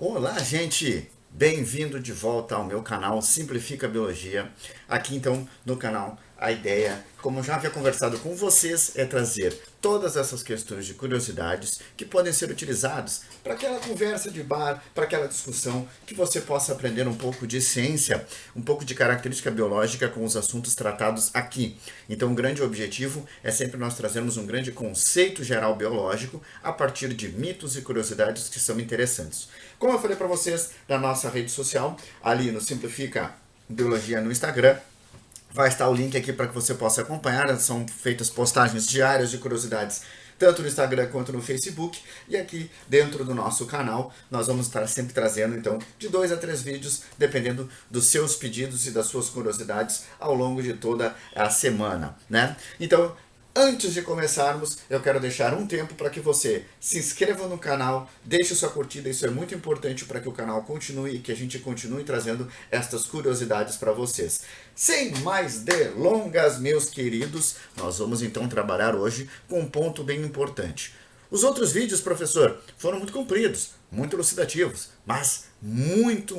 Olá, gente! Bem-vindo de volta ao meu canal Simplifica Biologia. Aqui então no canal a ideia, como eu já havia conversado com vocês, é trazer todas essas questões de curiosidades que podem ser utilizadas para aquela conversa de bar, para aquela discussão, que você possa aprender um pouco de ciência, um pouco de característica biológica com os assuntos tratados aqui. Então, o grande objetivo é sempre nós trazermos um grande conceito geral biológico a partir de mitos e curiosidades que são interessantes. Como eu falei para vocês na nossa rede social, ali no Simplifica Biologia no Instagram, vai estar o link aqui para que você possa acompanhar. São feitas postagens diárias de curiosidades, tanto no Instagram quanto no Facebook. E aqui dentro do nosso canal, nós vamos estar sempre trazendo, então, de 2 a 3 vídeos, dependendo dos seus pedidos e das suas curiosidades ao longo de toda a semana, né? Então, antes de começarmos, eu quero deixar um tempo para que você se inscreva no canal, deixe sua curtida, isso é muito importante para que o canal continue e que a gente continue trazendo estas curiosidades para vocês. Sem mais delongas, meus queridos, nós vamos então trabalhar hoje com um ponto bem importante. Os vídeos, professor, foram muito compridos, muito elucidativos, mas muita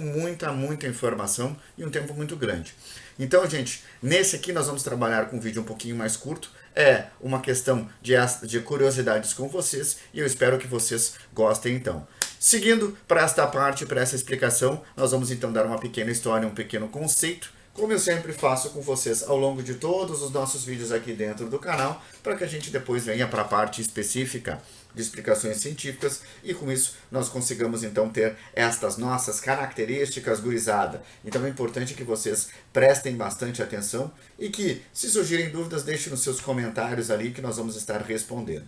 informação e um tempo muito grande. Então, gente, nesse aqui nós vamos trabalhar com um vídeo um pouquinho mais curto. É uma questão de curiosidades com vocês e eu espero que vocês gostem então. Seguindo para esta parte, para essa explicação, nós vamos então dar uma pequena história, um pequeno conceito, como eu sempre faço com vocês ao longo de todos os nossos vídeos aqui dentro do canal, para que a gente depois venha para a parte específica de explicações científicas e com isso nós consigamos então ter estas nossas características, gurizada. Então é importante que vocês prestem bastante atenção e que, se surgirem dúvidas, deixem nos seus comentários ali que nós vamos estar respondendo.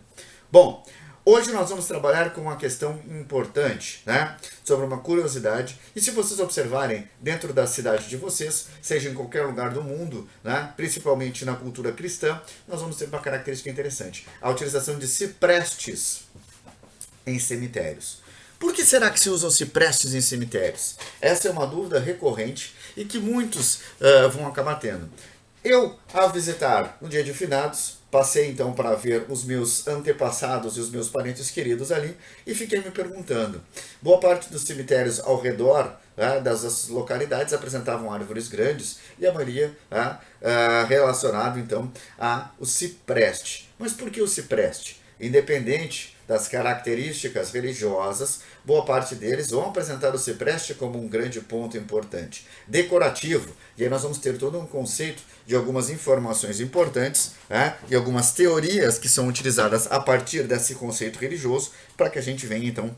Bom, hoje nós vamos trabalhar com uma questão importante, né? Sobre uma curiosidade. E se vocês observarem dentro da cidade de vocês, seja em qualquer lugar do mundo, né? Principalmente na cultura cristã, nós vamos ter uma característica interessante: a utilização de ciprestes em cemitérios. Por que será que se usam ciprestes em cemitérios? Essa é uma dúvida recorrente e que muitos vão acabar tendo. Eu, ao visitar no dia de finados, passei então para ver os meus antepassados e os meus parentes queridos ali e fiquei me perguntando. Boa parte dos cemitérios ao redor, né, das localidades apresentavam árvores grandes e a maioria relacionado então ao cipreste. Mas por que o cipreste? Independente das características religiosas, boa parte deles vão apresentar o cipreste como um grande ponto importante, decorativo. E aí nós vamos ter todo um conceito de algumas informações importantes, né, e algumas teorias que são utilizadas a partir desse conceito religioso para que a gente venha então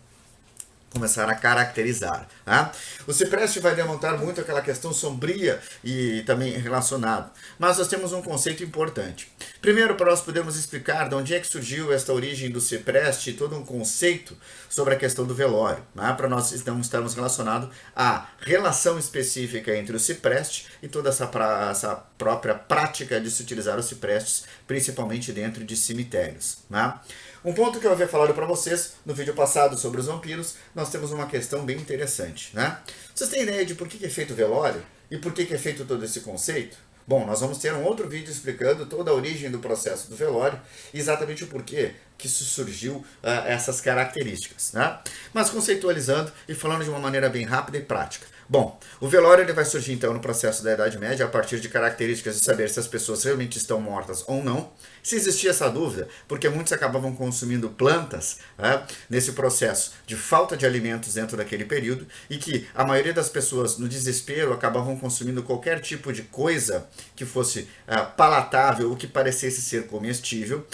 começar a caracterizar. Tá? O cipreste vai demonstrar muito aquela questão sombria e também relacionado. Mas nós temos um conceito importante. Primeiro, para nós podermos explicar de onde é que surgiu esta origem do cipreste e todo um conceito sobre a questão do velório. Tá? Para nós então estarmos relacionados à relação específica entre o cipreste e toda essa própria prática de se utilizar os ciprestes, principalmente dentro de cemitérios. Tá? Um ponto que eu havia falado para vocês no vídeo passado sobre os vampiros, nós temos uma questão bem interessante, né? Vocês têm ideia de por que é feito o velório? E por que é feito todo esse conceito? Bom, nós vamos ter um outro vídeo explicando toda a origem do processo do velório e exatamente o porquê que surgiu essas características, né? Mas conceitualizando e falando de uma maneira bem rápida e prática. Bom, o velório ele vai surgir então no processo da Idade Média a partir de características de saber se as pessoas realmente estão mortas ou não. Se existia essa dúvida, porque muitos acabavam consumindo plantas nesse processo de falta de alimentos dentro daquele período e que a maioria das pessoas no desespero acabavam consumindo qualquer tipo de coisa que fosse palatável ou que parecesse ser comestível,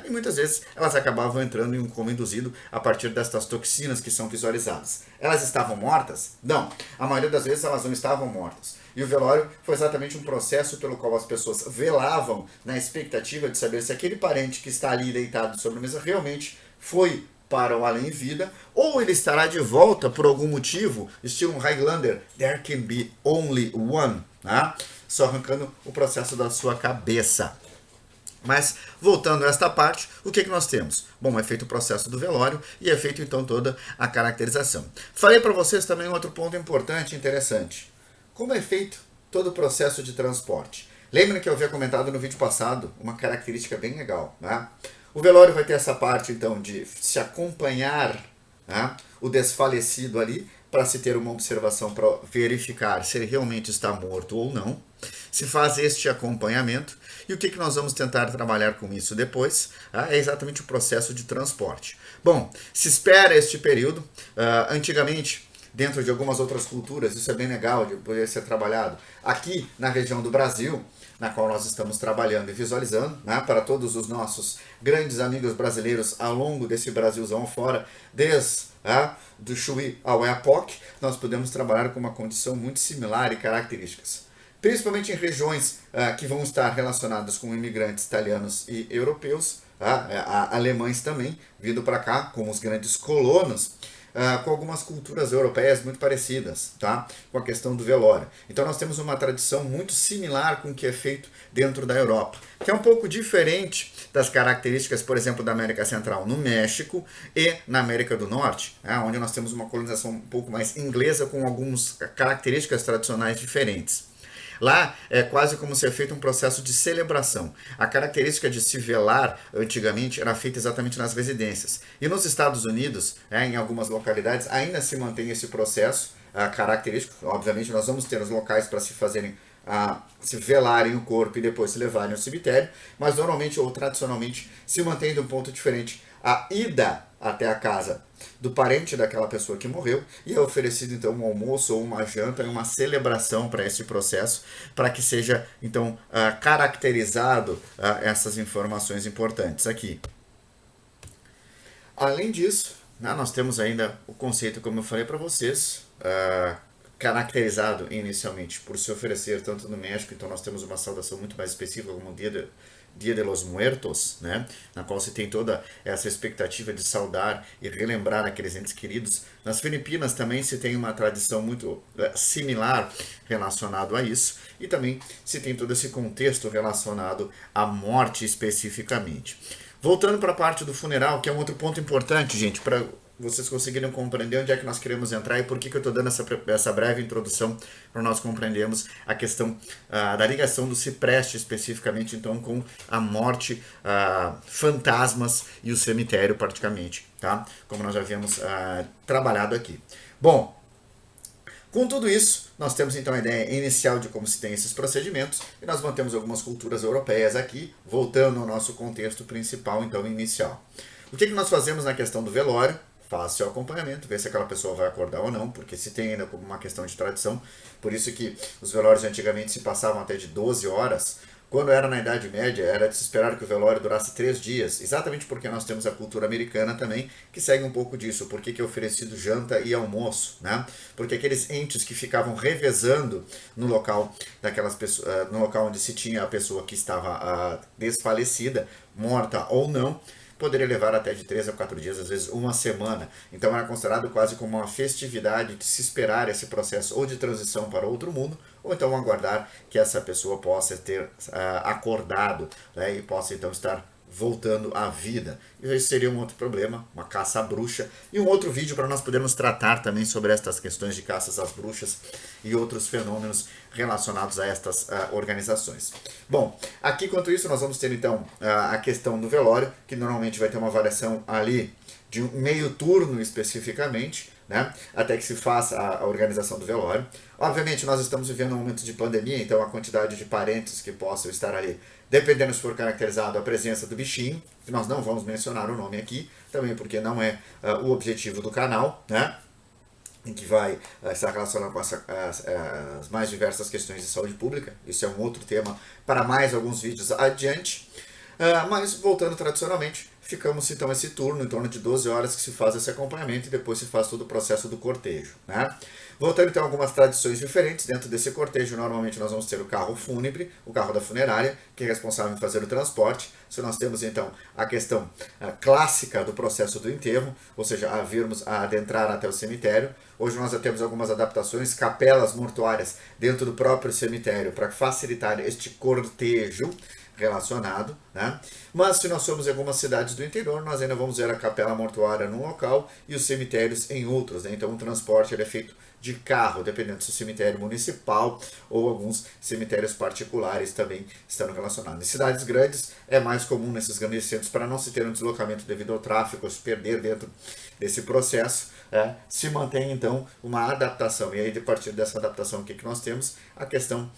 e muitas vezes elas acabavam entrando em um coma induzido a partir destas toxinas que são visualizadas. Elas estavam mortas? Não. A maioria das vezes elas não estavam mortas. E o velório foi exatamente um processo pelo qual as pessoas velavam na expectativa de saber se aquele parente que está ali deitado sobre a mesa realmente foi para o além-vida, ou ele estará de volta por algum motivo, estilo Highlander, there can be only one, né? Só arrancando o processo da sua cabeça. Mas, voltando a esta parte, o que nós temos? Bom, é feito o processo do velório e é feito então toda a caracterização. Falei para vocês também um outro ponto importante e interessante. Como é feito todo o processo de transporte? Lembra que eu havia comentado no vídeo passado uma característica bem legal, né? O velório vai ter essa parte então de se acompanhar, né, o desfalecido ali, para se ter uma observação para verificar se ele realmente está morto ou não. Se faz este acompanhamento. E o que nós vamos tentar trabalhar com isso depois é exatamente o processo de transporte. Bom, se espera este período. Antigamente, dentro de algumas outras culturas, isso é bem legal de poder ser trabalhado. Aqui na região do Brasil, na qual nós estamos trabalhando e visualizando, né, para todos os nossos grandes amigos brasileiros ao longo desse Brasilzão fora, desde do Chuí ao Oiapoque, nós podemos trabalhar com uma condição muito similar e características. Principalmente em regiões que vão estar relacionadas com imigrantes italianos e europeus, alemães também, vindo para cá, como os grandes colonos, com algumas culturas europeias muito parecidas, tá? Com a questão do velório. Então nós temos uma tradição muito similar com o que é feito dentro da Europa, que é um pouco diferente das características, por exemplo, da América Central no México e na América do Norte, onde nós temos uma colonização um pouco mais inglesa com algumas características tradicionais diferentes. Lá é quase como se é feito um processo de celebração. A característica de se velar antigamente era feita exatamente nas residências. E nos Estados Unidos, em algumas localidades, ainda se mantém esse processo característico. Obviamente nós vamos ter os locais para se fazerem, se velarem o corpo e depois se levarem ao cemitério, mas normalmente ou tradicionalmente se mantém de um ponto diferente. A ida até a casa do parente daquela pessoa que morreu e é oferecido então um almoço ou uma janta e uma celebração para esse processo, para que seja então caracterizado essas informações importantes aqui. Além disso, nós temos ainda o conceito, como eu falei para vocês, caracterizado inicialmente por se oferecer tanto no México, então nós temos uma saudação muito mais específica como Dia de los Muertos, né? Na qual se tem toda essa expectativa de saudar e relembrar aqueles entes queridos. Nas Filipinas também se tem uma tradição muito similar relacionado a isso, e também se tem todo esse contexto relacionado à morte especificamente. Voltando para a parte do funeral, que é um outro ponto importante, gente, para vocês conseguirem compreender onde é que nós queremos entrar e por que eu estou dando essa breve introdução para nós compreendermos a questão da ligação do cipreste especificamente então com a morte, fantasmas e o cemitério praticamente, tá? Como nós já havíamos trabalhado aqui. Bom, com tudo isso, nós temos então a ideia inicial de como se tem esses procedimentos e nós mantemos algumas culturas europeias aqui, voltando ao nosso contexto principal então inicial. O que nós fazemos na questão do velório? Faz seu acompanhamento, vê se aquela pessoa vai acordar ou não, porque se tem ainda como uma questão de tradição, por isso que os velórios antigamente se passavam até de 12 horas, quando era na Idade Média era de se esperar que o velório durasse 3 dias, exatamente porque nós temos a cultura americana também, que segue um pouco disso, porque que é oferecido janta e almoço, né? Porque aqueles entes que ficavam revezando no local daquelas pessoas, no local onde se tinha a pessoa que estava desfalecida, morta ou não, poderia levar até de 3 a 4 dias, às vezes uma semana. Então era considerado quase como uma festividade de se esperar esse processo ou de transição para outro mundo, ou então aguardar que essa pessoa possa ter acordado, né, e possa então estar voltando à vida. Isso seria um outro problema, uma caça à bruxa, e um outro vídeo para nós podermos tratar também sobre estas questões de caças às bruxas e outros fenômenos relacionados a estas organizações. Bom, aqui enquanto isso nós vamos ter então a questão do velório, que normalmente vai ter uma variação ali de um meio turno especificamente, né, até que se faça a organização do velório. Obviamente nós estamos vivendo um momento de pandemia, então a quantidade de parentes que possam estar ali, dependendo se for caracterizado a presença do bichinho, que nós não vamos mencionar o nome aqui, também porque não é o objetivo do canal, né, em que vai estar relacionado com as mais diversas questões de saúde pública. Isso é um outro tema para mais alguns vídeos adiante. Mas voltando tradicionalmente, ficamos então esse turno em torno de 12 horas que se faz esse acompanhamento e depois se faz todo o processo do cortejo, né? Voltando então a algumas tradições diferentes, dentro desse cortejo normalmente nós vamos ter o carro fúnebre, o carro da funerária, que é responsável em fazer o transporte. Se nós temos então a questão clássica do processo do enterro, ou seja, a virmos a adentrar até o cemitério. Hoje nós já temos algumas adaptações, capelas mortuárias dentro do próprio cemitério para facilitar este cortejo relacionado, né? Mas se nós somos em algumas cidades do interior, nós ainda vamos ver a capela mortuária num local e os cemitérios em outros, né? Então o transporte ele é feito de carro, dependendo se o cemitério municipal ou alguns cemitérios particulares também estão relacionados. Em cidades grandes é mais comum nesses grandes centros, para não se ter um deslocamento devido ao tráfego, se perder dentro desse processo, se mantém então uma adaptação. E aí, a partir dessa adaptação, o que nós temos? A questão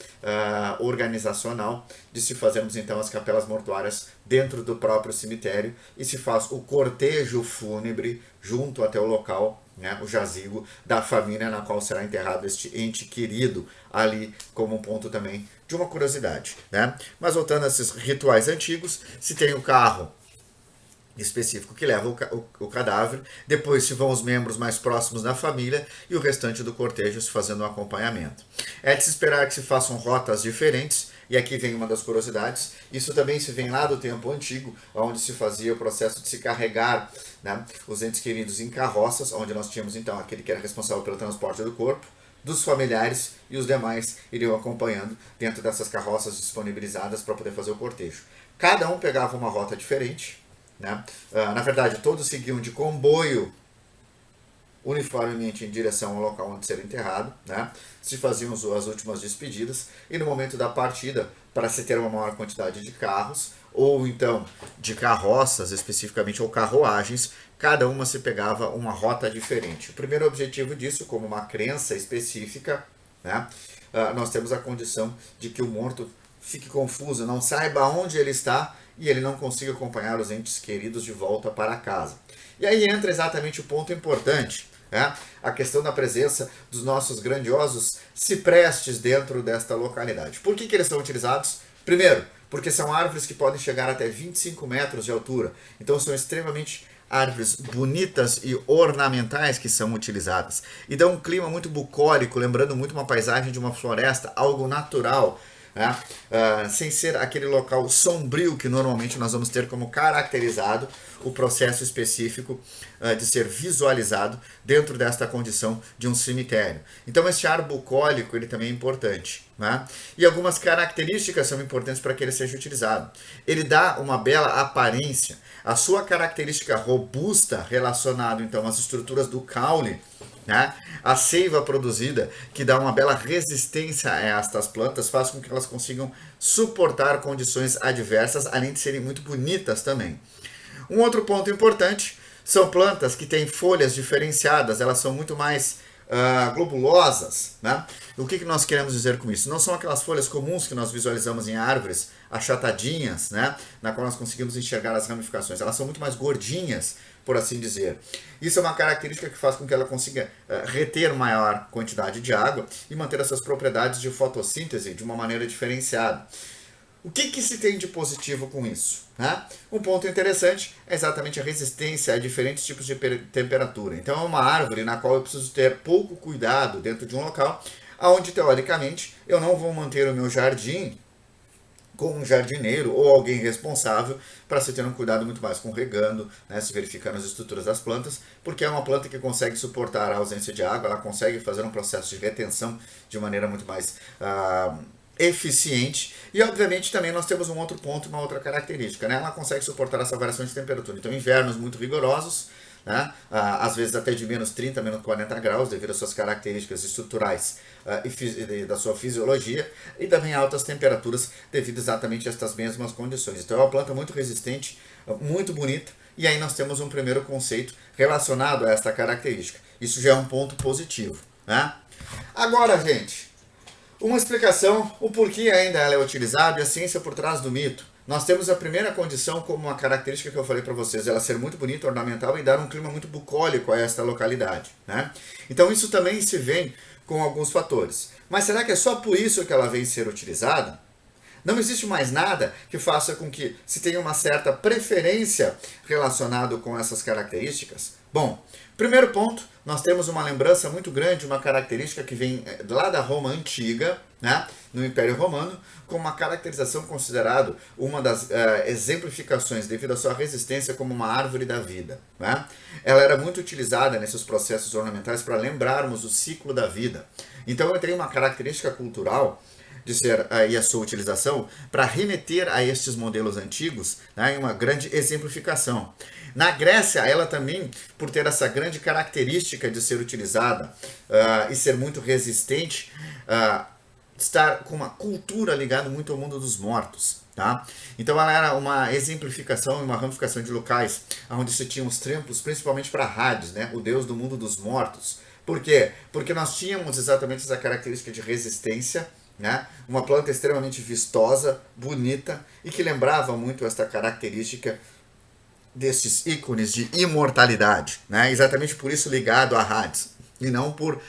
organizacional de se fazermos então as capelas mortuárias dentro do próprio cemitério e se faz o cortejo fúnebre junto até o local, né, o jazigo da família na qual será enterrado este ente querido ali, como um ponto também de uma curiosidade, né? Mas voltando a esses rituais antigos, se tem o carro específico que leva o cadáver, depois se vão os membros mais próximos da família e o restante do cortejo se fazendo um acompanhamento. É de se esperar que se façam rotas diferentes, e aqui vem uma das curiosidades, isso também se vem lá do tempo antigo, onde se fazia o processo de se carregar, né, os entes queridos em carroças, onde nós tínhamos então aquele que era responsável pelo transporte do corpo, dos familiares, e os demais iriam acompanhando dentro dessas carroças disponibilizadas para poder fazer o cortejo. Cada um pegava uma rota diferente, né? Na verdade, todos seguiam de comboio uniformemente em direção ao local onde seria enterrado, né? Se faziam as últimas despedidas e no momento da partida, para se ter uma maior quantidade de carros ou então de carroças especificamente ou carruagens, cada uma se pegava uma rota diferente. O primeiro objetivo disso, como uma crença específica, né? Nós temos a condição de que o morto fique confuso, não saiba onde ele está e ele não consiga acompanhar os entes queridos de volta para casa. E aí entra exatamente o ponto importante, né? A questão da presença dos nossos grandiosos ciprestes dentro desta localidade. Por que eles são utilizados? Primeiro, porque são árvores que podem chegar até 25 metros de altura, então são extremamente árvores bonitas e ornamentais que são utilizadas. E dão um clima muito bucólico, lembrando muito uma paisagem de uma floresta, algo natural, né? Sem ser aquele local sombrio que normalmente nós vamos ter como caracterizado o processo específico de ser visualizado dentro desta condição de um cemitério. Então esse ar bucólico ele também é importante, né? E algumas características são importantes para que ele seja utilizado. Ele dá uma bela aparência, a sua característica robusta relacionada então às estruturas do caule, né? A seiva produzida, que dá uma bela resistência a estas plantas, faz com que elas consigam suportar condições adversas, além de serem muito bonitas também. Um outro ponto importante, são plantas que têm folhas diferenciadas, elas são muito mais globulosas, né? O que nós queremos dizer com isso? Não são aquelas folhas comuns que nós visualizamos em árvores achatadinhas, né? Na qual nós conseguimos enxergar as ramificações, elas são muito mais gordinhas, por assim dizer. Isso é uma característica que faz com que ela consiga reter maior quantidade de água e manter as suas propriedades de fotossíntese de uma maneira diferenciada. O que se tem de positivo com isso, né? Um ponto interessante é exatamente a resistência a diferentes tipos de temperatura. Então é uma árvore na qual eu preciso ter pouco cuidado dentro de um local, onde teoricamente eu não vou manter o meu jardim com um jardineiro ou alguém responsável para se ter um cuidado muito mais com regando, né, se verificando as estruturas das plantas, porque é uma planta que consegue suportar a ausência de água, ela consegue fazer um processo de retenção de maneira muito mais eficiente. E obviamente também nós temos um outro ponto, uma outra característica, né? Ela consegue suportar essa variação de temperatura. Então invernos muito rigorosos, né? Às vezes até de menos 30, menos 40 graus, devido às suas características estruturais e da sua fisiologia, e também altas temperaturas devido exatamente a estas mesmas condições. Então é uma planta muito resistente, muito bonita, e aí nós temos um primeiro conceito relacionado a esta característica. Isso já é um ponto positivo, né? Agora, gente, uma explicação, o porquê ainda ela é utilizada e a ciência por trás do mito. Nós temos a primeira condição como uma característica que eu falei para vocês, ela ser muito bonita, ornamental e dar um clima muito bucólico a esta localidade, né? Então isso também se vem com alguns fatores. Mas será que é só por isso que ela vem ser utilizada? Não existe mais nada que faça com que se tenha uma certa preferência relacionado com essas características? Bom, primeiro ponto, nós temos uma lembrança muito grande, uma característica que vem lá da Roma antiga, né, no Império Romano, com uma caracterização considerada uma das exemplificações devido à sua resistência como uma árvore da vida, né? Ela era muito utilizada nesses processos ornamentais para lembrarmos o ciclo da vida. Então eu tenho uma característica cultural de ser aí a sua utilização para remeter a estes modelos antigos, né, em uma grande exemplificação. Na Grécia, ela também, por ter essa grande característica de ser utilizada e ser muito resistente, estar com uma cultura ligada muito ao mundo dos mortos. Tá? Então ela era uma exemplificação e uma ramificação de locais onde se tinham os templos, principalmente para Hades, né? O deus do mundo dos mortos. Por quê? Porque nós tínhamos exatamente essa característica de resistência, né? Uma planta extremamente vistosa, bonita e que lembrava muito esta característica desses ícones de imortalidade, né? Exatamente por isso ligado a Hades. E não por...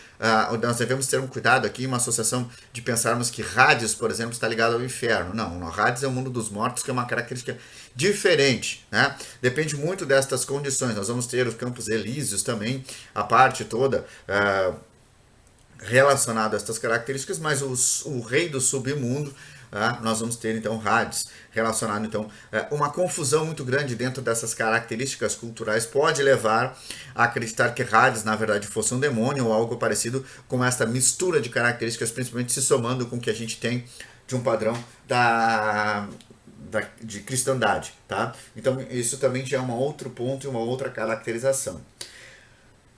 nós devemos ter um cuidado aqui, uma associação de pensarmos que Hades, por exemplo, está ligado ao inferno. Não, Hades é o mundo dos mortos, que é uma característica diferente, né? Depende muito destas condições. Nós vamos ter os Campos Elíseos também, a parte toda relacionada a estas características, mas o rei do submundo, nós vamos ter então Hades relacionado. Então, uma confusão muito grande dentro dessas características culturais pode levar a acreditar que Hades na verdade fosse um demônio ou algo parecido com essa mistura de características, principalmente se somando com o que a gente tem de um padrão de cristandade, tá? Então isso também já é um outro ponto e uma outra caracterização.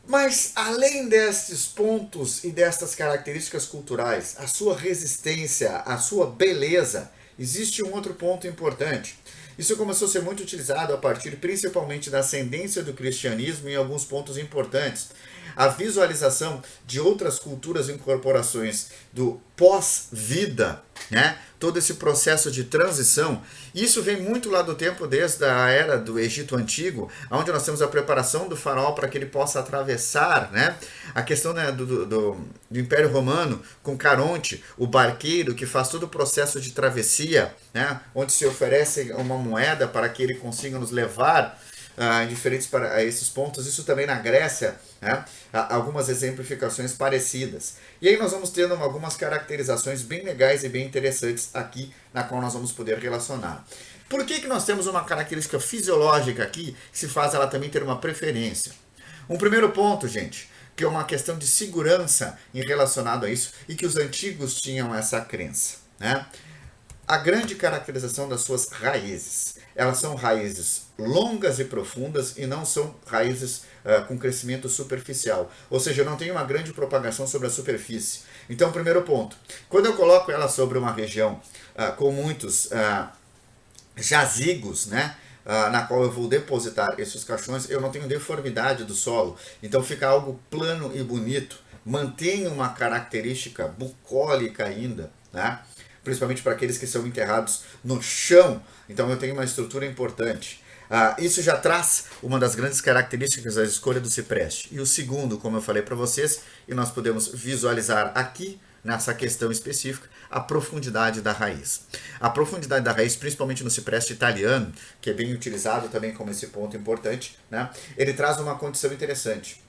Mas, além destes pontos e destas características culturais, a sua resistência, a sua beleza, existe um outro ponto importante. Isso começou a ser muito utilizado a partir principalmente da ascendência do cristianismo em alguns pontos importantes. A visualização de outras culturas e incorporações do pós-vida, né? Todo esse processo de transição, isso vem muito lá do tempo, desde a era do Egito Antigo, onde nós temos a preparação do faraó para que ele possa atravessar, né? A questão, né, do Império Romano, com Caronte, o barqueiro que faz todo o processo de travessia, né? Onde se oferece uma moeda para que ele consiga nos levar diferentes para esses pontos. Isso também na Grécia, né? Algumas exemplificações parecidas. E aí nós vamos tendo algumas caracterizações bem legais e bem interessantes aqui, na qual nós vamos poder relacionar. Por que nós temos uma característica fisiológica aqui que se faz ela também ter uma preferência? Um primeiro ponto, gente, que é uma questão de segurança em relacionado a isso, e que os antigos tinham essa crença, né? A grande caracterização das suas raízes. Elas são raízes longas e profundas e não são raízes com crescimento superficial. Ou seja, não tem uma grande propagação sobre a superfície. Então, primeiro ponto. Quando eu coloco ela sobre uma região com muitos jazigos, né? Na qual eu vou depositar esses caixões, eu não tenho deformidade do solo. Então fica algo plano e bonito. Mantém uma característica bucólica ainda, né? Principalmente para aqueles que são enterrados no chão. Então eu tenho uma estrutura importante. Isso já traz uma das grandes características da escolha do cipreste. E o segundo, como eu falei para vocês, e nós podemos visualizar aqui, nessa questão específica, a profundidade da raiz. A profundidade da raiz, principalmente no cipreste italiano, que é bem utilizado também como esse ponto importante, né? Ele traz uma condição interessante.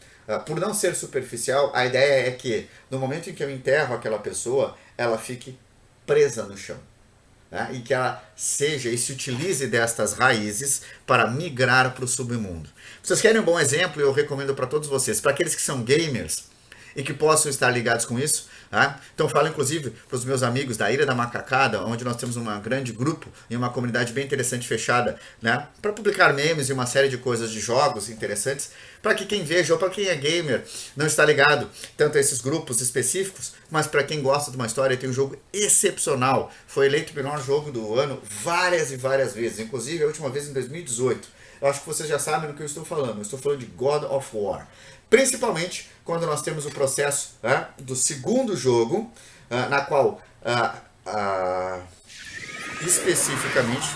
Por não ser superficial, a ideia é que no momento em que eu enterro aquela pessoa, ela fique presa no chão, né? E que ela seja e se utilize destas raízes para migrar para o submundo. Vocês querem um bom exemplo? Eu recomendo para todos vocês, para aqueles que são gamers e que possam estar ligados com isso, tá? Então falo inclusive para os meus amigos da Ilha da Macacada, onde nós temos um grande grupo e uma comunidade bem interessante fechada, né? Para publicar memes e uma série de coisas de jogos interessantes, para que quem veja ou para quem é gamer não está ligado tanto a esses grupos específicos, mas para quem gosta de uma história, tem um jogo excepcional. Foi eleito o melhor jogo do ano várias e várias vezes, inclusive a última vez em 2018. Eu acho que vocês já sabem do que eu estou falando. Eu estou falando de God of War. Principalmente quando nós temos o processo do segundo jogo, na qual especificamente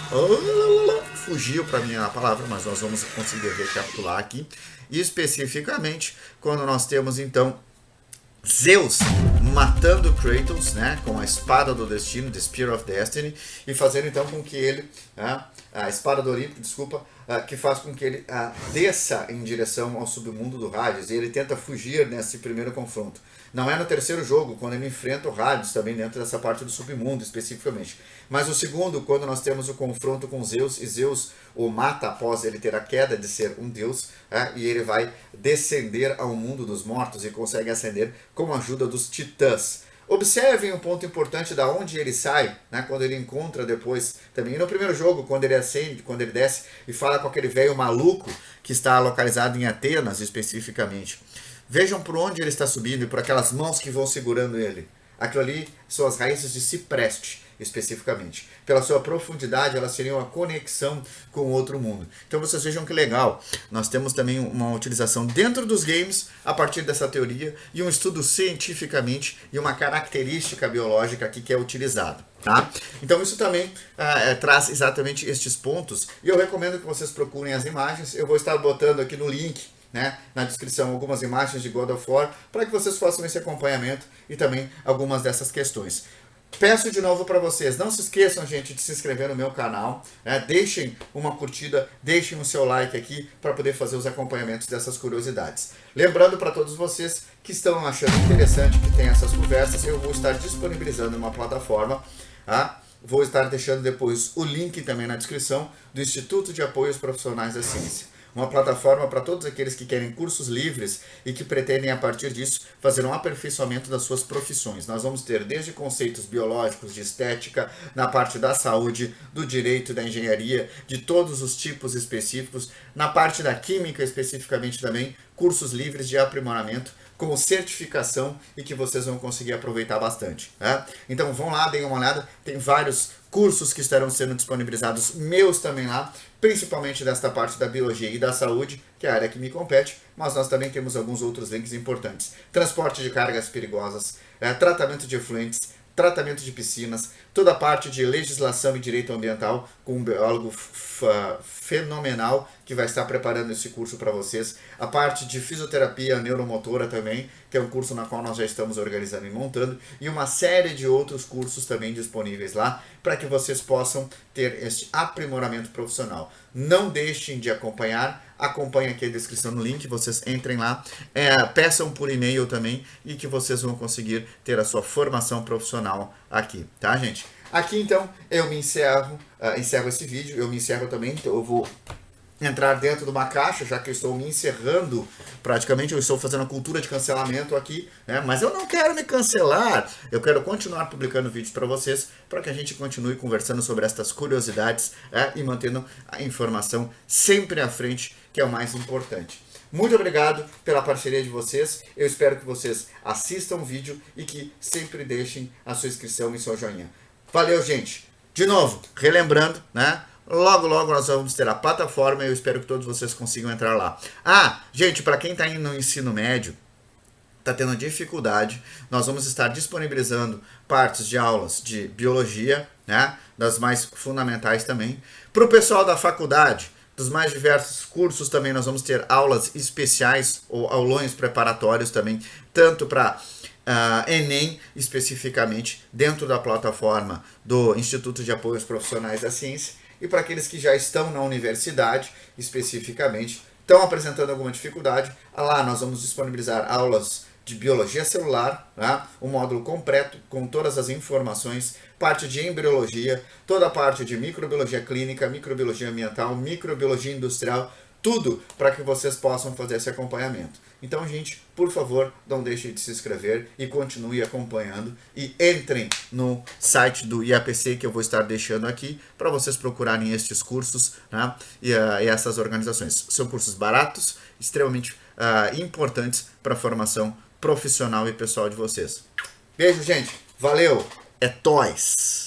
fugiu para mim a palavra, mas nós vamos conseguir recapitular aqui. Especificamente quando nós temos então Zeus matando Kratos, né, com a espada do destino, The Spear of Destiny, e fazendo então com que ele, a espada do Olimpo, desculpa, que faz com que ele desça em direção ao submundo do Hades, e ele tenta fugir nesse primeiro confronto. Não é no terceiro jogo, quando ele enfrenta o Hades, também dentro dessa parte do submundo especificamente. Mas o segundo, quando nós temos o confronto com Zeus, e Zeus o mata após ele ter a queda de ser um deus, e ele vai descender ao mundo dos mortos e consegue ascender com a ajuda dos titãs. Observem um ponto importante da onde ele sai, né, quando ele encontra depois também. E no primeiro jogo, quando ele acende, quando ele desce e fala com aquele velho maluco que está localizado em Atenas especificamente. Vejam por onde ele está subindo e por aquelas mãos que vão segurando ele. Aquilo ali são as raízes de cipreste, especificamente. Pela sua profundidade, elas seriam a conexão com o outro mundo. Então vocês vejam que legal. Nós temos também uma utilização dentro dos games a partir dessa teoria e um estudo cientificamente e uma característica biológica aqui que é utilizado. Tá? Então isso também traz exatamente estes pontos e eu recomendo que vocês procurem as imagens. Eu vou estar botando aqui no link, né, na descrição, algumas imagens de God of War para que vocês façam esse acompanhamento e também algumas dessas questões. Peço de novo para vocês, não se esqueçam, gente, de se inscrever no meu canal, né? Deixem uma curtida, deixem o seu like aqui para poder fazer os acompanhamentos dessas curiosidades. Lembrando para todos vocês que estão achando interessante que tem essas conversas, eu vou estar disponibilizando uma plataforma, tá? Vou estar deixando depois o link também na descrição do Instituto de Apoio aos Profissionais da Ciência. Uma plataforma para todos aqueles que querem cursos livres e que pretendem, a partir disso, fazer um aperfeiçoamento das suas profissões. Nós vamos ter desde conceitos biológicos, de estética, na parte da saúde, do direito, da engenharia, de todos os tipos específicos, na parte da química especificamente também, cursos livres de aprimoramento, com certificação e que vocês vão conseguir aproveitar bastante. Né? Então vão lá, deem uma olhada, tem vários cursos que estarão sendo disponibilizados, meus também lá, principalmente desta parte da biologia e da saúde, que é a área que me compete, mas nós também temos alguns outros links importantes. Transporte de cargas perigosas, tratamento de efluentes, tratamento de piscinas, toda a parte de legislação e direito ambiental, com um biólogo fenomenal que vai estar preparando esse curso para vocês. A parte de fisioterapia neuromotora também, que é um curso na qual nós já estamos organizando e montando, e uma série de outros cursos também disponíveis lá, para que vocês possam ter este aprimoramento profissional. Não deixem de acompanhem aqui a descrição no link, vocês entrem lá, peçam por e-mail também, e que vocês vão conseguir ter a sua formação profissional aqui, tá, gente? Aqui então eu me encerro esse vídeo, eu me encerro também, então eu vou entrar dentro de uma caixa, já que eu estou me encerrando, praticamente eu estou fazendo a cultura de cancelamento aqui, né? Mas eu não quero me cancelar, eu quero continuar publicando vídeos para vocês, para que a gente continue conversando sobre estas curiosidades e mantendo a informação sempre à frente, que é o mais importante. Muito obrigado pela parceria de vocês, eu espero que vocês assistam o vídeo e que sempre deixem a sua inscrição e seu joinha. Valeu, gente! De novo, relembrando, né? Logo, logo nós vamos ter a plataforma e eu espero que todos vocês consigam entrar lá. Gente, para quem está indo no ensino médio, está tendo dificuldade, nós vamos estar disponibilizando partes de aulas de biologia, né? Das mais fundamentais também. Para o pessoal da faculdade, dos mais diversos cursos também, nós vamos ter aulas especiais ou aulões preparatórios também, tanto para Enem, especificamente, dentro da plataforma do Instituto de Apoio aos Profissionais da Ciência, e para aqueles que já estão na universidade, especificamente, estão apresentando alguma dificuldade, lá nós vamos disponibilizar aulas de biologia celular, tá? Um módulo completo com todas as informações, parte de embriologia, toda a parte de microbiologia clínica, microbiologia ambiental, microbiologia industrial, tudo para que vocês possam fazer esse acompanhamento. Então, gente, por favor, não deixem de se inscrever e continue acompanhando e entrem no site do IAPC que eu vou estar deixando aqui para vocês procurarem estes cursos, né, e essas organizações. São cursos baratos, extremamente importantes para a formação profissional e pessoal de vocês. Beijo, gente. Valeu. É nóis.